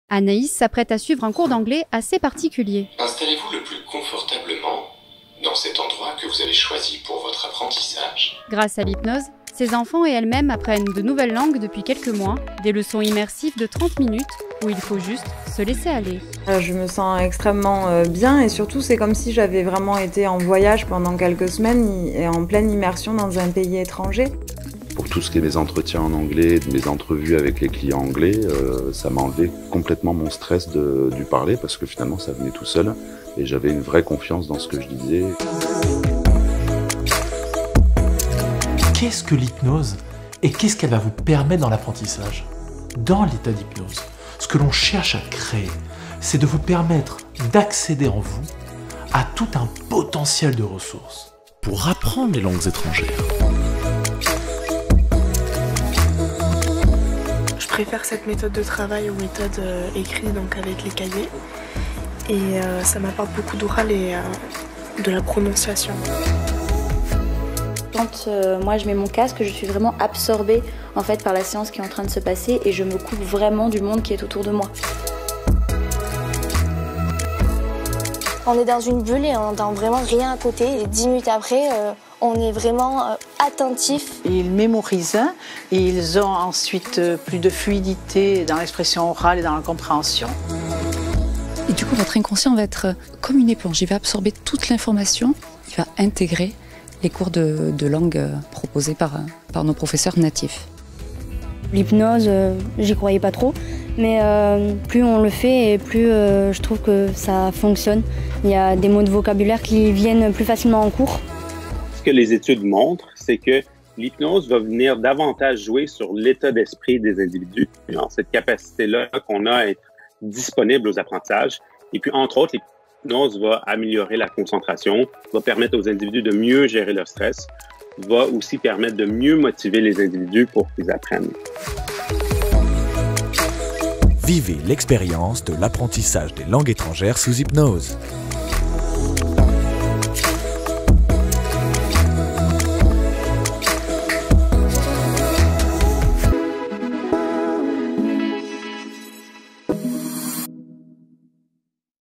Anaïs s'apprête à suivre un cours d'anglais assez particulier. Installez-vous le plus confortablement dans cet endroit que vous avez choisi pour votre apprentissage. Grâce à l'hypnose, ses enfants et elle-même apprennent de nouvelles langues depuis quelques mois, des leçons immersives de 30 minutes où il faut juste se laisser aller. Je me sens extrêmement bien et surtout c'est comme si j'avais vraiment été en voyage pendant quelques semaines et en pleine immersion dans un pays étranger. Pour tout ce qui est mes entretiens en anglais, mes entrevues avec les clients anglais, ça m'a enlevé complètement mon stress du parler parce que finalement ça venait tout seul et j'avais une vraie confiance dans ce que je disais. Qu'est-ce que l'hypnose et qu'est-ce qu'elle va vous permettre dans l'apprentissage? Dans l'état d'hypnose, ce que l'on cherche à créer, c'est de vous permettre d'accéder en vous à tout un potentiel de ressources pour apprendre les langues étrangères. Je préfère cette méthode de travail aux méthodes écrites, donc avec les cahiers. Et ça m'apporte beaucoup d'oral et de la prononciation. Quand moi je mets mon casque, je suis vraiment absorbée en fait par la séance qui est en train de se passer et je me coupe vraiment du monde qui est autour de moi. On est dans une bulle et on n'entend vraiment rien à côté. Et 10 minutes après, on est vraiment attentif. Ils mémorisent et ils ont ensuite plus de fluidité dans l'expression orale et dans la compréhension. Et du coup, votre inconscient va être comme une éponge. Il va absorber toute l'information, il va intégrer les cours de langue proposés par nos professeurs natifs. L'hypnose, j'y croyais pas trop, mais plus on le fait et plus je trouve que ça fonctionne. Il y a des mots de vocabulaire qui viennent plus facilement en cours. Ce que les études montrent, c'est que l'hypnose va venir davantage jouer sur l'état d'esprit des individus, cette capacité-là qu'on a à être disponible aux apprentissages. Et puis, entre autres, l'hypnose va améliorer la concentration, va permettre aux individus de mieux gérer leur stress, va aussi permettre de mieux motiver les individus pour qu'ils apprennent. Vivez l'expérience de l'apprentissage des langues étrangères sous hypnose.